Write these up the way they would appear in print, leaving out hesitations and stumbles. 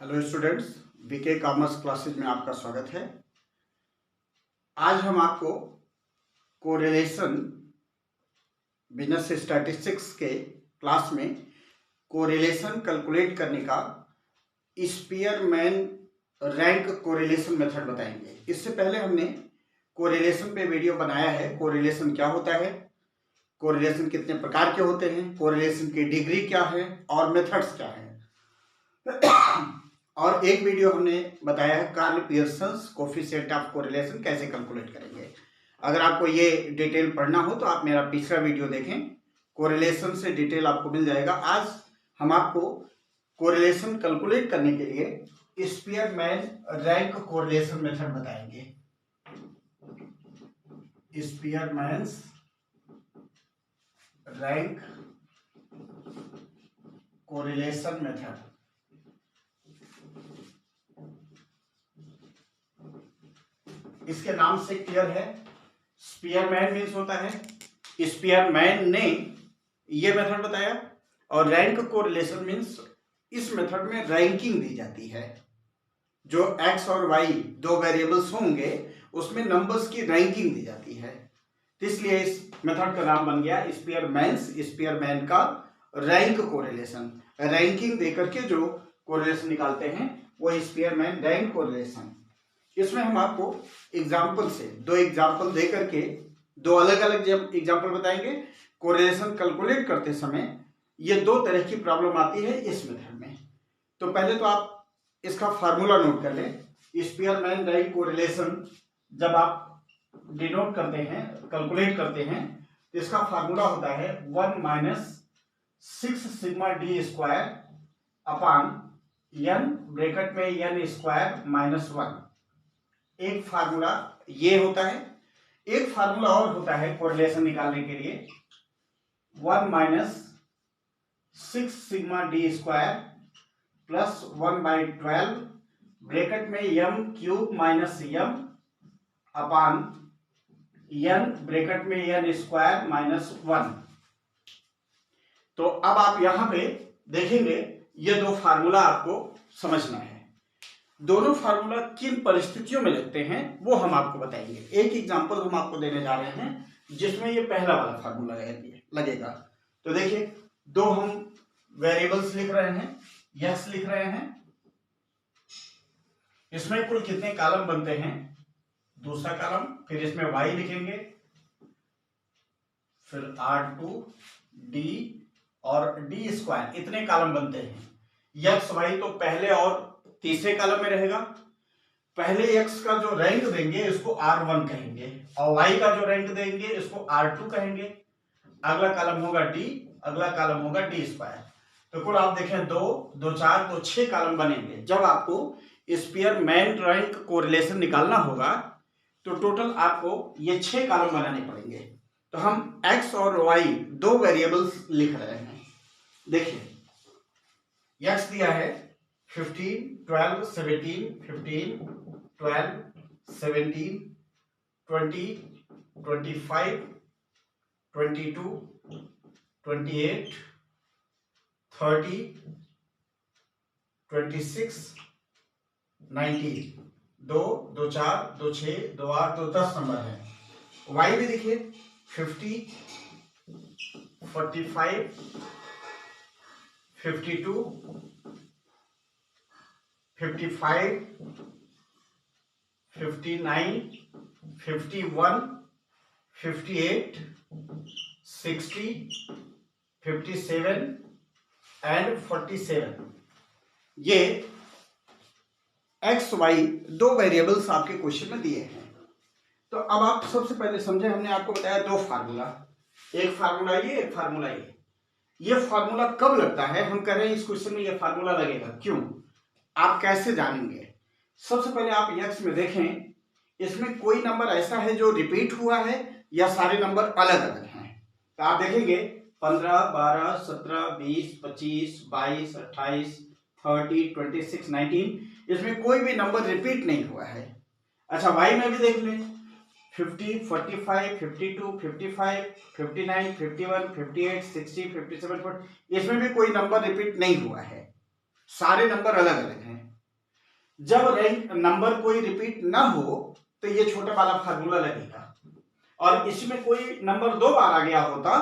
Hello students, BK commerce classes में आपका स्वागत है। आज हम आपको कोरिलेशन बिजनेस स्टैटिस्टिक्स के क्लास में कोरिलेशन कैलकुलेट करने का स्पीयरमैन रैंक कोरिलेशन मेथड बताएंगे। इससे पहले हमने कोरिलेशन पे वीडियो बनाया है। कोरिलेशन क्या होता है, कोरिलेशन कितने प्रकार के होते हैं, कोरिलेशन की डिग्री क्या है और मेथड्स क्या है। और एक वीडियो हमने बताया है Karl Pearson's coefficient of correlation कैसे कैलकुलेट करेंगे। अगर आपको ये डिटेल पढ़ना हो तो आप मेरा पिछला वीडियो देखें, कोरिलेशन से डिटेल आपको मिल जाएगा। आज हम आपको कोरिलेशन कैलकुलेट करने के लिए स्पीयरमैन रैंक कोरिलेशन मेथड बताएंगे। स्पीयरमैन्स रैंक कोरिलेशन मेथड। इसके नाम से क्लियर है, स्पीयरमैन मीन्स होता है स्पीयरमैन ने ये मेथड बताया, और रैंक कोरिलेशन मीन्स इस मेथड में रैंकिंग दी जाती है। जो एक्स और वाई दो वेरिएबल्स होंगे उसमें नंबर्स की रैंकिंग दी जाती है, इसलिए इस मेथड का नाम बन गया स्पीयरमैन्स। स्पीयरमैन का रैंक कोरिलेशन, रैंकिंग देकर के जो कोरिलेशन निकालते हैं वो स्पीयरमैन रैंक कोरिलेशन। इसमें हम आपको एग्जाम्पल से दो एग्जाम्पल दे करके दो अलग अलग एग्जाम्पल बताएंगे। कोरिलेशन कैलकुलेट करते समय ये दो तरह की प्रॉब्लम आती है इस मेथड में। तो पहले तो आप इसका फार्मूला नोट कर लें। स्पीयरमैन रैंक कोरिलेशन जब आप डिनोट करते हैं, कैलकुलेट करते हैं, तो इसका फार्मूला होता है 1 - 6 sigma D square upon n bracket में n स्क्वायर -1। एक फार्मूला ये होता है। एक फार्मूला और होता है कोरिलेशन निकालने के लिए, 1 - 6 सिग्मा डी स्क्वायर प्लस 1/12 ब्रैकेट में m³ माइनस m अपान n ब्रैकेट में n स्क्वायर -1। तो अब आप यहां पे देखेंगे ये दो फार्मूला आपको समझना है। दोनों फार्मूला किन परिस्थितियों में लगते हैं वो हम आपको बताएंगे। एक एग्जांपल हम आपको देने जा रहे हैं जिसमें ये पहला वाला फार्मूला लगेगा। तो देखिए, दो हम वेरिएबल्स लिख रहे हैं, यस लिख रहे हैं। इसमें कुल कितने कॉलम बनते हैं, दूसरा कॉलम, फिर इसमें y लिखेंगे, फिर R2 D और D स्क्वायर, इतने कॉलम बनते हैं। यक्स वाई तो पहले और तीसरे कॉलम में रहेगा। पहले x का जो रैंक देंगे इसको R1 कहेंगे, और y का जो रैंक देंगे इसको R2 कहेंगे। अगला कॉलम होगा D, अगला कॉलम होगा D स्क्वायर। तो कुल आप देखें 2 2 4 तो 6 कॉलम बनेंगे। जब आपको स्पीयरमैन रैंक कोरिलेशन निकालना होगा तो टोटल आपको ये 6 कॉलम बनाने पड़ेंगे। तो हम x और y दो वेरिएबल्स लिख रहे हैं। देखिए, x दिया है 15 12 17 15 12 17 20 25 22 28 30 26 19। 2 2 4 2 6 2 8 2 10 नंबर है। y भी देखिए 50 45 52 55 59 51 58 60 57 एंड 47। ये एक्स वाई दो वेरिएबल्स आपके क्वेश्चन में दिए हैं। तो अब आप सबसे पहले समझे, हमने आपको बताया दो फार्मूला, एक फार्मूला ये, एक फार्मूला ये फार्मूला कब लगता है, हम कह रहे हैं इस क्वेश्चन में ये फार्मूला लगेगा, क्यों, आप कैसे जानेंगे। सबसे पहले आप यक्स में देखें, इसमें कोई नंबर ऐसा है जो रिपीट हुआ है या सारे नंबर अलग अलग हैं। तो आप देखेंगे 15 12 17 20 25 22 28 30 26 19, इसमें कोई भी नंबर रिपीट नहीं हुआ है। अच्छा, वाई में भी देख लें, 50 45 52 55 59 51 58 60 57 40, इसमें भी कोई नंबर रिपीट नहीं हुआ है, सारे नंबर अलग अलग हैं। जब रैंक नंबर कोई रिपीट ना हो तो ये छोटा वाला फार्मूला लगेगा, और इसमें कोई नंबर 2 बार आ गया होता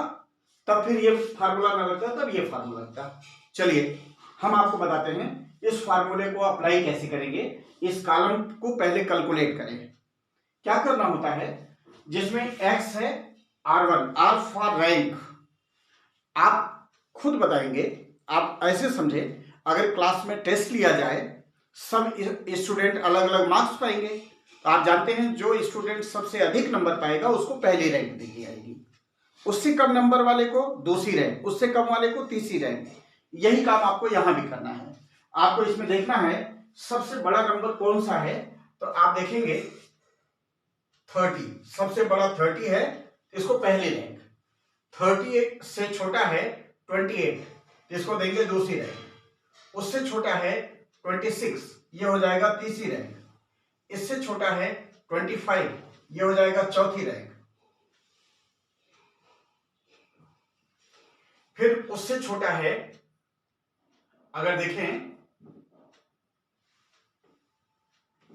तब फिर ये फार्मूला ना लगता, तब ये फार्मूला लगता। चलिए हम आपको बताते हैं इस फार्मूले को अप्लाई कैसे करेंगे। इस कॉलम को पहले कैलकुलेट करें। क्या करना होता है, जिसमें x है R1, R फॉर रैंक, आप खुद बताएंगे, आप ऐसे समझे, अगर क्लास में टेस्ट लिया जाए सब स्टूडेंट अलग अलग मार्क्स पाएंगे, तो आप जानते हैं जो स्टूडेंट सबसे अधिक नंबर पाएगा उसको पहली रैंक दी जाएगी, उससे कम नंबर वाले को दूसरी रैंक, उससे कम वाले को तीसरी रैंक। यही काम आपको यहां भी करना है। आपको इसमें देखना है सबसे बड़ा नंबर कौन सा है, तो आप देखेंगे 30, सबसे बड़ा 30 है, इसको पहली रैंक। 38 से छोटा है 28, इसको देंगे दूसरी रैंक। उससे छोटा है 26, ये हो जाएगा तीसरी रैंक। इससे छोटा है 25, ये हो जाएगा चौथी रैंक। फिर उससे छोटा है, अगर देखें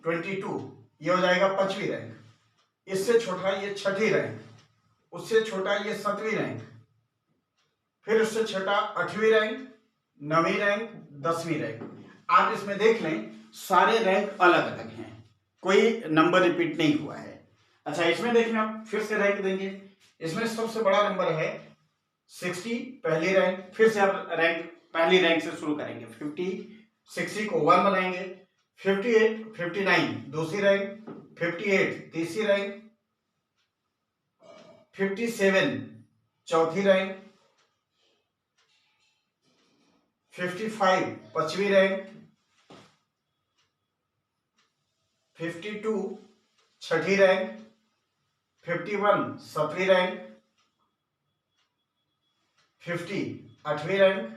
22, ये हो जाएगा 5वीं रैंक। इससे छोटा ये 6ठी रैंक, उससे छोटा ये 7वीं रैंक, फिर उससे छोटा 8वीं रैंक, 9वीं रैंक, 10वीं रैंक। आप इसमें देख लें सारे रैंक अलग अलग हैं, कोई नंबर रिपीट नहीं हुआ है। अच्छा इसमें देखें, आप फिर से रैंक देंगे, इसमें सबसे बड़ा नंबर है 60, पहली रैंक। फिर से आप रैंक पहली रैंक से शुरू करेंगे, 50, 60 को 1 बनाएंगे, 58, 59 दूसरी रैंक, 58 तीसरी रैंक, 57 चौथी रैंक, 55 5वीं रैंक, 52 छठी रैंक, 51 7वीं रैंक, 50 8वीं रैंक,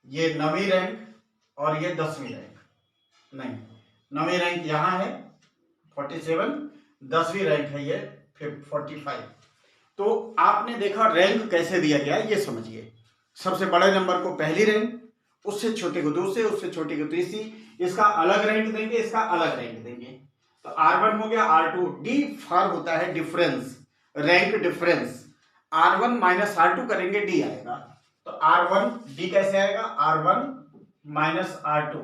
ये 9वीं रैंक, और ये 10वीं रैंक। नहीं, 9वीं रैंक यहां है 47, 10वीं रैंक है ये 45। तो आपने देखा रैंक कैसे दिया गया ये समझिए। सबसे बड़े नंबर को पहली रैंक, उससे छोटे को दूसरे, उससे छोटे को तीसरी, इसका अलग रैंक देंगे, इसका अलग रैंक देंगे। तो R1 हो गया, R2, D फॉर होता है difference, rank difference. R1 minus R2 करेंगे, D आएगा। तो R1 D कैसे आएगा, R1 माइनस R2।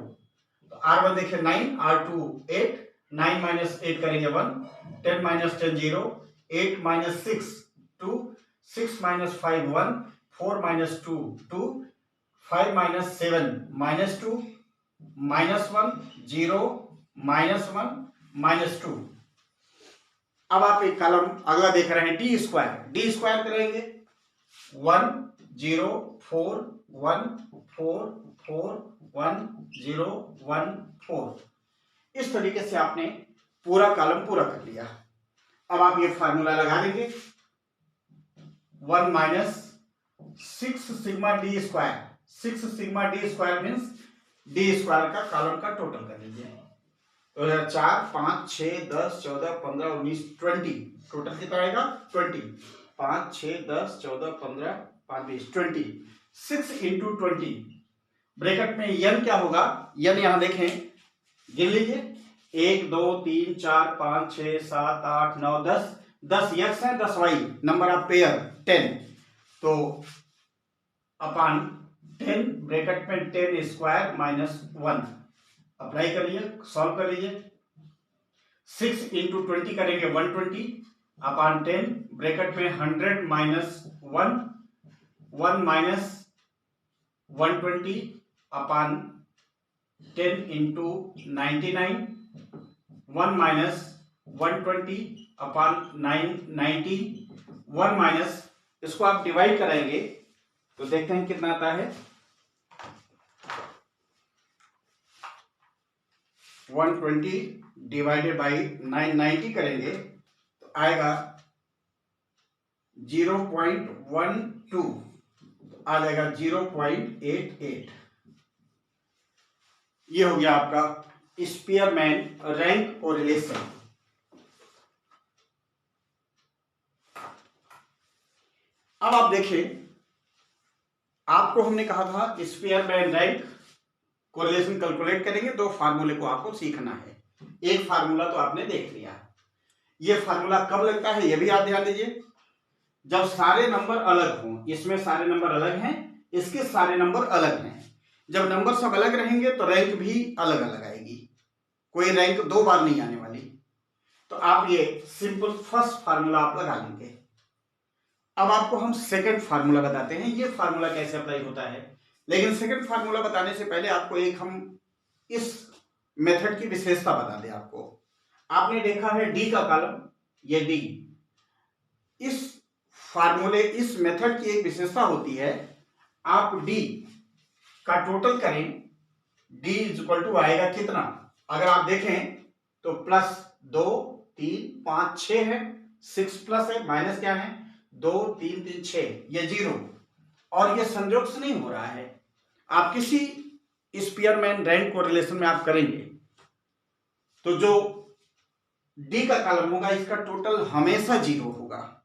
तो R1 देखिए 9, R2 8, 9 माइनस 8 करेंगे 1, 10 minus 10 0, 8 minus 6 2, 6 minus 5 1, 4 minus 2 2, 5 minus 7 minus 2, minus 1 0, minus 1 minus 2। अब आप एक कॉलम अगला देख रहे हैं डी स्क्वायर करेंगे 1 0 4 1 4 4 1 0 1 4। इस तरीके से आपने पूरा कॉलम पूरा कर लिया। अब आप ये फार्मूला लगा देंगे 1 minus 6 sigma D square. 6 sigma D square means D square का कॉलम का टोटल कर लीजिए। तो 4 5 6 10 14 15 19 20, टोटल कितना आएगा 20। 5 6 10 14 15 5 20 20, 6 इंटू 20। ब्रैकेट में n क्या होगा, n यहां देखें, गिन लीजिए 1 2 3 4 5 6 7 8 9 10, 10 x है 10 y, नंबर ऑफ पेयर 10। तो अपान 10 ब्रैकेट में 10 स्क्वायर माइनस 1 अप्लाई कर लीजिए, सॉल्व कर लीजिए। 6 इंटू 20 करेंगे 120 अपान 10 ब्रैकेट में 100 माइनस 1, 1 माइनस 120 अपान 10 इंटू 99, 1 माइनस 120 अपान 90, 1 माइनस, इसको आप डिवाइड कराएंगे तो देखते हैं कितना आता है। 120 डिवाइडेड बाई 990 करेंगे तो आएगा 0.12, आ जाएगा 0.88। ये हो गया आपका स्पीयरमैन रैंक और रिलेशन। अब आप देखें, आपको हमने कहा था स्पीयरमैन रैंक कोरिलेशन कैलकुलेट करेंगे, 2 फार्मूले को आपको सीखना है। एक फार्मूला तो आपने देख लिया, ये फार्मूला कब लगता है ये भी आप ध्यान दीजिए, जब सारे नंबर अलग हों। इसमें सारे नंबर अलग हैं, इसके सारे नंबर अलग हैं। जब नंबर सब अलग रहेंगे तो रैंक भी अलग अलग आएगी, कोई रैंक 2 बार नहीं आने वाली। तो आप ये सिंपल फर्स्ट फार्मूला आप लगा लेंगे। अब आपको हम सेकंड फार्मूला बताते हैं, ये फार्मूला कैसे अप्लाई होता है। लेकिन सेकंड फार्मूला बताने से पहले आपको एक हम इस मेथड की विशेषता बता दें। आपने देखा है डी का कॉलम, ये डी, इस फार्मूले इस मेथड की एक विशेषता होती है, आप डी का टोटल करें, डी इज इक्वल टू आएगा कितना, अगर आप देखें तो +2 3 5 6 है, 6 प्लस है, माइनस क्या है 2 3 3 6, ये 0, और ये संयोग से नहीं हो रहा है। आप किसी स्पीयरमैन रैंक कोरिलेशन में आप करेंगे तो जो डी का कॉलम होगा इसका टोटल हमेशा 0 होगा।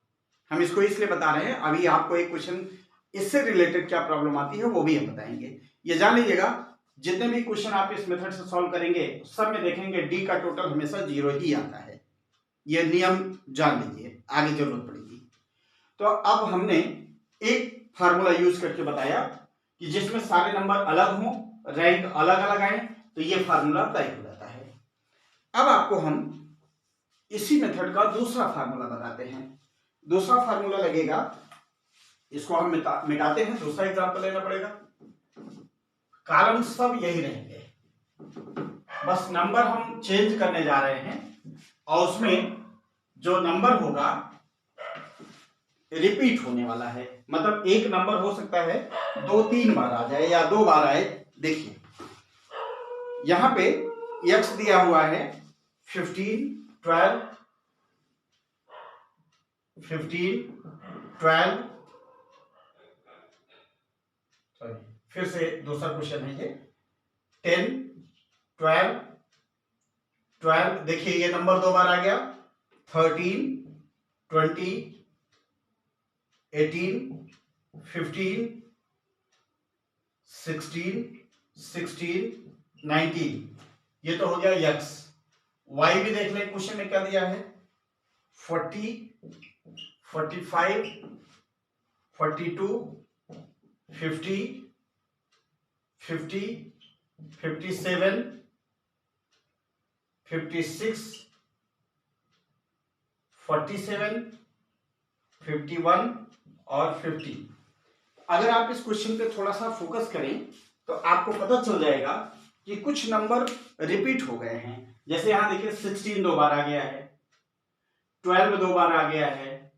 हम इसको इसलिए बता रहे हैं, अभी आपको एक क्वेश्चन इससे रिलेटेड क्या प्रॉब्लम आती है वो भी हम बताएंगे। ये जान लीजिएगा, जितने भी क्वेश्चन आप इस मेथड से सॉल्व करेंगे सब में देखेंगे डी का टोटल हमेशा 0 ही आता है। ये नियम जान लीजिए, आगे जरूरत पड़ेगी। तो अब हमने एक फार्मूला यूज करके बताया कि जिसमें सारे नंबर अलग हों, रैंक अलग अलग आए, तो ये फार्मूला अप्लाई हो जाता है। अब आपको हम इसी मेथड का दूसरा फार्मूला बताते हैं। दूसरा फार्मूला लगेगा, इसको हम मिटाते हैं, दूसरा एग्जांपल लेना पड़ेगा। कॉलम सब यही रहेंगे, बस नंबर हम चेंज करने जा रहे हैं, और उसमें जो नंबर होगा रिपीट होने वाला है। मतलब एक नंबर हो सकता है 2-3 बार आ जाए या 2 बार आए। देखिए यहां पे x दिया हुआ है 15 12 सॉरी, फिर से दूसरा क्वेश्चन है ये 10 12 12। देखिए ये नंबर 2 बार आ गया, 13 20 18 15 16 16 19। ये तो हो गया x। y भी देख लें, क्वेश्चन में क्या दिया है 40 45 42 50 50 57 56 47 51 और 50। अगर आप इस क्वेश्चन पे थोड़ा सा फोकस करें तो आपको पता चल जाएगा कि कुछ नंबर रिपीट हो गए हैं। जैसे यहां देखिए 16 2 बार आ गया है, 12 2 बार आ गया है,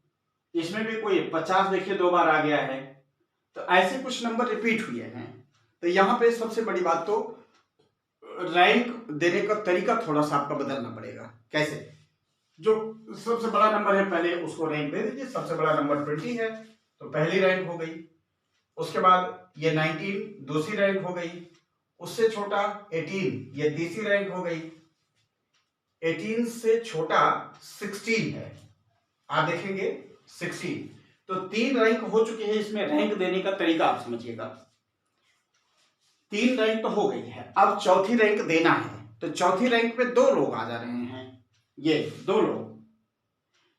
इसमें भी कोई 50 देखिए 2 बार आ गया है। तो ऐसे कुछ नंबर रिपीट हुए हैं। तो यहां पे सबसे बड़ी बात तो रैंक देने का तरीका थोड़ा सा आपका बदलना पड़ेगा। कैसे? जो सबसे बड़ा नंबर है पहले उसको रैंक दे दीजिए। सबसे बड़ा नंबर 20 है तो पहली रैंक हो गई, उसके बाद ये 19 दूसरी रैंक हो गई, उससे छोटा 18 ये तीसरी रैंक हो गई, 18 से छोटा 16 है, आप देखेंगे 16। तो 3 रैंक हो चुके हैं। इसमें रैंक देने का तरीका आप समझिएगा। 3 रैंक तो हो गई है, अब चौथी रैंक देना है। तो चौथी रैंक पे 2 लोग आ जा रहे हैं, ये 2 लोग,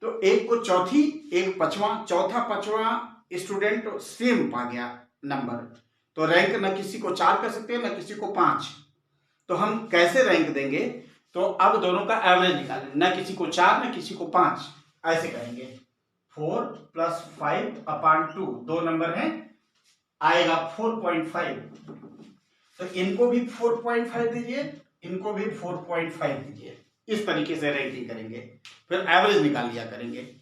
तो एक को चौथी एक पांचवा, चौथा पांचवा स्टूडेंट सेम पा गया नंबर, तो रैंक न किसी को 4 कर सकते हैं न किसी को 5। तो हम कैसे रैंक देंगे? तो अब दोनों का एवरेज निकालें, न किसी को 4 न किसी को 5, ऐसे करेंगे 4 + 5/2, 2 नंबर हैं, आएगा 4.5। तो इनको भी 4.5 दीजिए, इनको भी 4.5 दीजिए। इस तरीके से रैंकिंग करेंगे, फिर एवरेज निकाल लिया करेंगे।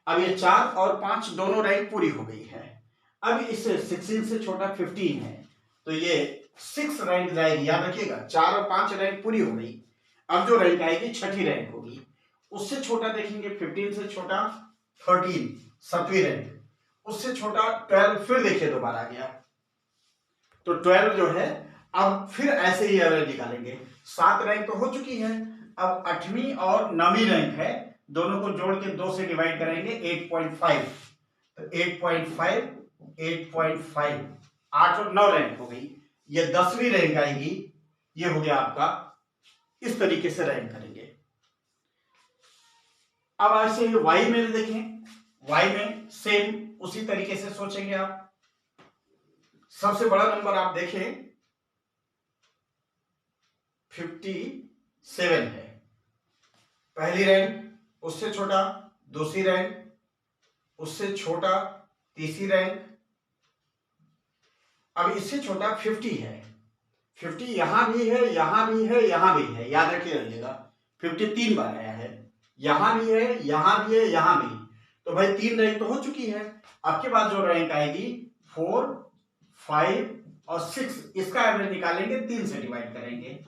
अब ये 4 और 5 दोनों रैंक पूरी हो गई है। अब इससे 16 से छोटा 15 है तो ये 6 रैंक जाएगी। याद रखिएगा 4 और 5 रैंक पूरी हो गई। अब जो रैंक आएगी छठी रैंक होगी। उससे छोटा देखेंगे 15 से छोटा 13 7वीं रैंक, उससे छोटा 12, फिर देखिए 2 बार आ गया तो 12 जो है। अब फिर ऐसे ही एवरेज निकालेंगे। 7 रैंक तो हो चुकी है, अब 8वीं और 9वीं रैंक है, दोनों को जोड़ के 2 से डिवाइड करेंगे 8.5। तो 8.5 8.5 8 और 9 रैंक हो गई। ये 10वीं रैंक आएगी। ये हो गया आपका, इस तरीके से रैंक करेंगे। अब ऐसे वाई में देखें, वाई में सेम उसी तरीके से सोचेंगे आप। सबसे बड़ा नंबर आप देखें 57 है, पहली रैंक, उससे छोटा दूसरी रैंक, उससे छोटा तीसरी रैंक, अब इससे छोटा 50 है। 50 यहां भी है, यहां भी है, यहां भी है, याद रखिएगा 50 3 बार आया है, यहां भी है, यहां भी है, यहां भी। तो भाई 3 रैंक तो हो चुकी है। अब के बाद जो रैंक आएगी 4, 5 और 6, इसका एवरेज निकालेंगे, 3 से डिवाइड करेंगे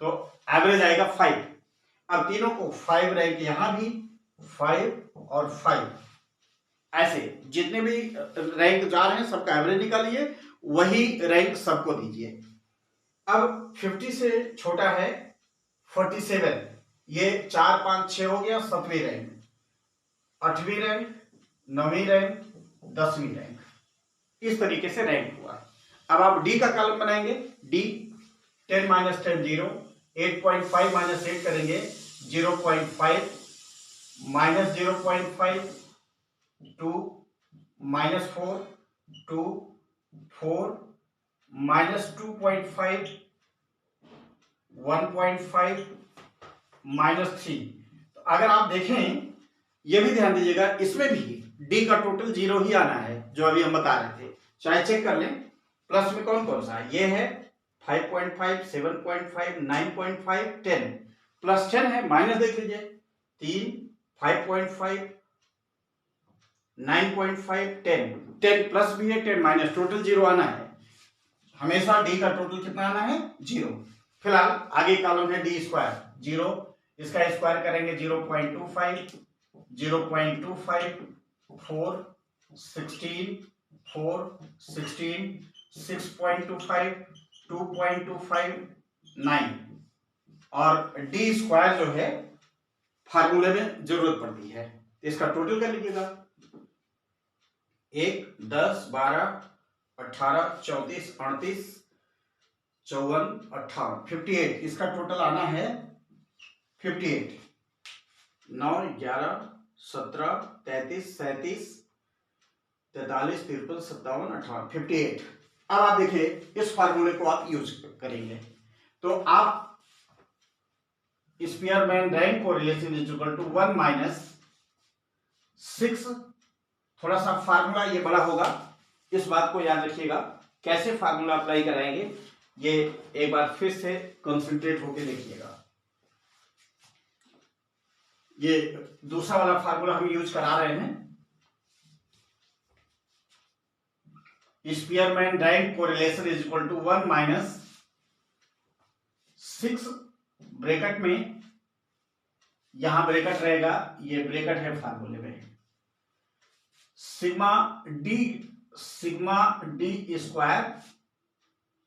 तो एवरेज आएगा 5। अब तीनों को 5 रैंक यहां भी, 5 और 5, ऐसे जितने भी रैंक जा रहे हैं सबका एवरेज निकालिए, वही रैंक सबको दीजिए। अब 50 से छोटा है 47, ये 4, 5, 6 हो गया, 7वीं रैंक, 8वीं रैंक, 9वीं रैंक, 10वीं रैंक, इस तरीके से रैंक हुआ। अब आप डी का कॉलम बनाएंगे, डी 10 - 10 0, 8.5 - 8 करेंगे 0.5, -0.5 2, -4 2, 4, -2.5 1.5, -3। तो अगर आप देखें, ये भी ध्यान दीजिएगा, इसमें भी डी का टोटल 0 ही आना है, जो अभी हम बता रहे थे। चाहे चेक कर लें प्लस में कौन कौन सा है, ये है 5.5, 7.5, 9.5, 10, प्लस 10 है, माइनस देख लीजिए 3, 5.5, 9.5, 10, 10 प्लस भी है, 10 माइनस, टोटल 0 आना है। हमेशा डी का टोटल कितना आना है, 0। फिलहाल आगे कॉलम है डी स्क्वायर 0, इसका स्क्वायर करेंगे 0.25, 0.25, 4, 16, 4, 16, 6.25, 2.25, 9, और डी स्क्वायर जो है फार्मूले में जरूरत पड़ती है, इसका टोटल कर लीजिएगा 1, 10, 12, 18, 34, 38, 54, 58, 58, इसका टोटल आना है 58, 9, 11, 17, 33, 37, 43, 53, 57, 58, 58। अब आप देखिए इस फार्मूले को आप यूज करेंगे तो आप Spearman rank correlation is equal to 1 - 6। थोड़ा सा फार्मूला ये बड़ा होगा, इस बात को याद रखिएगा। कैसे फार्मूला अप्लाई कराएंगे ये एक बार फिर से कंसंट्रेट होके देखिएगा। ये दूसरा वाला फार्मूला हम यूज करा रहे हैं, Spearman rank correlation is equal to 1 - 6 bracket में, यहां ब्रैकेट रहेगा, ये ब्रैकेट है फार्मूले में, सिग्मा डी स्क्वायर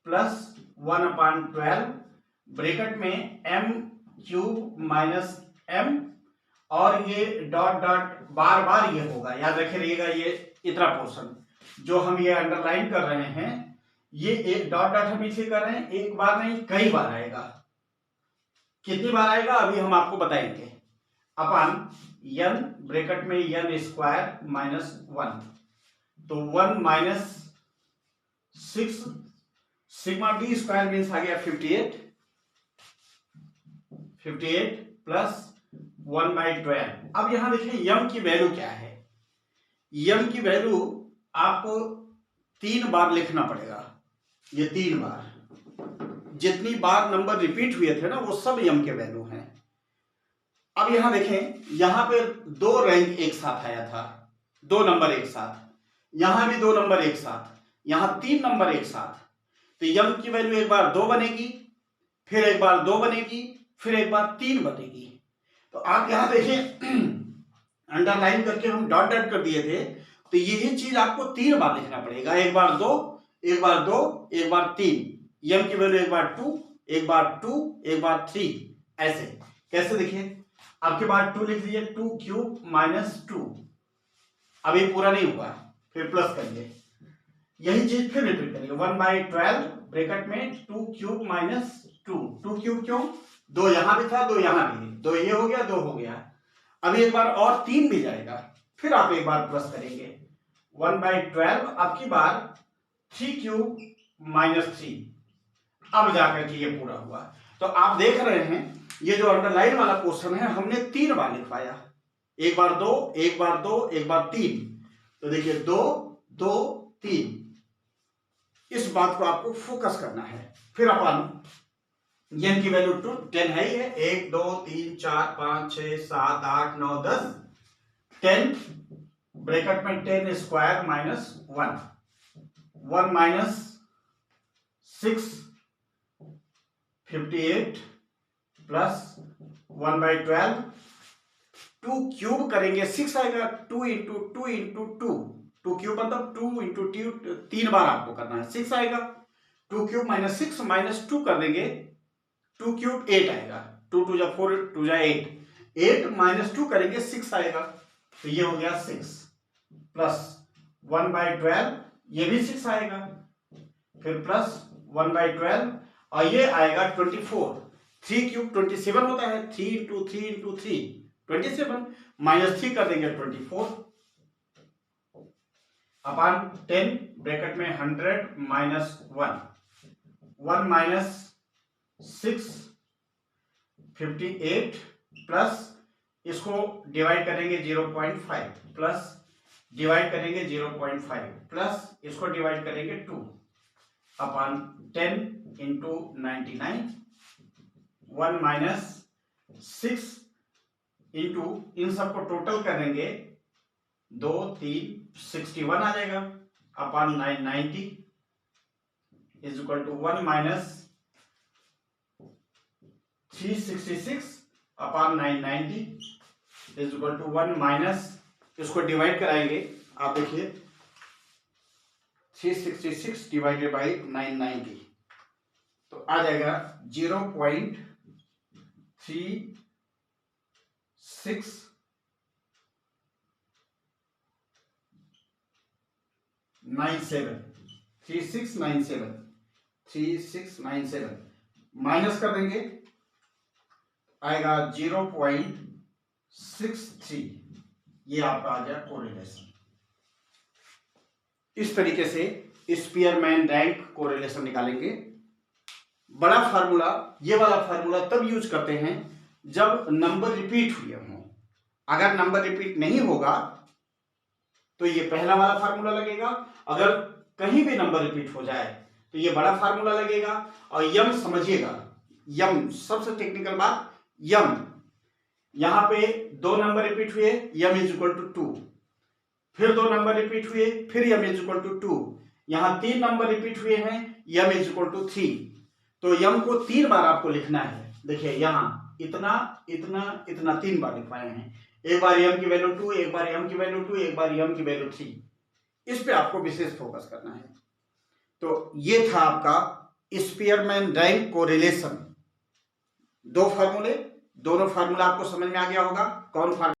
प्लस 1/12 ब्रैकेट में m³ - m, और ये डॉट डॉट बार बार ये होगा, याद रखिएगा। ये इतना पोर्शन जो हम ये अंडरलाइन कर रहे हैं, ये एक डॉट डॉट हम इसे कर रहे हैं, एक बार नहीं कई बार आएगा। कितनी बार आएगा अभी हम आपको बताएंगे। अपन n ब्रैकेट में n स्क्वायर -1, तो 1 - 6 सिग्मा डी स्क्वायर मीन्स आ गया 58 प्लस 1/12। अब यहां देखिए यम की वैल्यू क्या है, यम की वैल्यू आपको 3 बार लिखना पड़ेगा, ये 3 बार, जितनी बार नंबर रिपीट हुए थे ना वो सब यम के वैल्यू हैं। अब यहां देखें, यहां पे 2 रैंक एक साथ आया था, 2 नंबर एक साथ, यहां भी 2 नंबर एक साथ, यहां 3 नंबर एक साथ, तो यम की वैल्यू एक बार 2 बनेगी, फिर एक बार 2 बनेगी, फिर एक बार 3 बनेगी। तो आप यहां देखें अंडरलाइन करके हम डॉट डॉट कर दिए थे, तो यही चीज आपको 3 बार लिखना पड़ेगा, एक बार 2, एक बार 2, एक बार 3। यम की वैल्यू एक बार 2, एक बार 2, एक बार 3, ऐसे। कैसे देखिए, आपके बाद 2 लिख दीजिए, 2³ - 2, अभी पूरा नहीं हुआ, फिर प्लस करिए, यही चीज फिर रिपीट करिए, 1/12 ब्रैकेट में 2 क्यूब माइनस 2, 2 क्यूब क्यों, 2 यहां भी था 2 यहां भी, 2 ये हो गया 2 हो गया। अब एक बार और 3 भी जाएगा, फिर आप एक बार प्लस करेंगे 1/12, अब की बार 3 क्यूब माइनस 3, अब जाकर के ये पूरा हुआ। तो आप देख रहे हैं ये जो अंडरलाइन वाला क्वेश्चन है हमने 3 बार लिखवाया, एक बार 2, एक बार 2, एक बार 3। तो देखिए 2 2 3, इस बात को आपको फोकस करना है। फिर अपन n की वैल्यू 10 है ही है, 1 2 3 4 5 6 7 8 9 10, 10 ब्रैकेट में 10 square minus 1, 1 minus 6 58 plus 1/12, 2 cube करेंगे 6 आएगा, 2 इंटू 2 इंटू 2, 2 क्यूब मतलब 2 इंटू 2, 3 बार आपको करना है, 6 आएगा। 2 क्यूब माइनस 6 माइनस 2 कर देंगे, 2 क्यूब 8 आएगा, 2 2 जा 4, 2 जा 8, 8 माइनस 2 करेंगे 6 आएगा, तो ये हो गया 6 प्लस 1/12, ये भी 6 आएगा, फिर प्लस 1/12 और ये आएगा 24, 3 क्यूब 27 होता है, 3 इंटू 3 इंटू 3 27, माइनस 3 कर देंगे 24 अपॉन 10 ब्रैकेट में 100 माइनस 1, 1 माइनस 6 58 प्लस इसको डिवाइड करेंगे 0.5 प्लस डिवाइड करेंगे 0.5 प्लस इसको डिवाइड करेंगे 2 अपॉन 10 इंटू 99, 1 माइनस 6 इंटू इन सबको टोटल करेंगे 2 3 61 आ जाएगा upon 990 is equal to 1 minus 366 upon 990 is equal to 1 minus, इसको डिवाइड कराएंगे, आप देखिए 366 डिवाइडेड बाई 990, तो आ जाएगा 3697 माइनस कर देंगे, आएगा 0.63, ये आपका आ जाए कोरिलेशन। इस तरीके से स्पीयरमैन रैंक कोरिलेशन निकालेंगे। बड़ा फार्मूला, ये वाला फार्मूला तब यूज करते हैं जब नंबर रिपीट हुए हों। अगर नंबर रिपीट नहीं होगा तो ये पहला वाला फार्मूला लगेगा, अगर कहीं भी नंबर रिपीट हो जाए तो ये बड़ा फार्मूला लगेगा। और यम समझिएगा, यम सबसे टेक्निकल बात, यम यहां पे 2 नंबर रिपीट हुए, यम इज इक्वल टू 2, फिर 2 नंबर रिपीट हुए, फिर यम इज इक्वल टू 2, यहां 3 नंबर रिपीट हुए हैं, यम इज इक्वल टू 3। तो यम को 3 बार आपको लिखना है। देखिए यहां इतना इतना इतना 3 बार लिखवाए हैं, एक बार यम की वैल्यू 2, एक बार यम की वैल्यू 2, एक बार यम की वैल्यू 3, इस पे आपको विशेष फोकस करना है। तो ये था आपका स्पीयरमैन रैंक कोरिलेशन। 2 फार्मूले, दोनों फार्मूला आपको समझ में आ गया होगा। कौन फार्मूला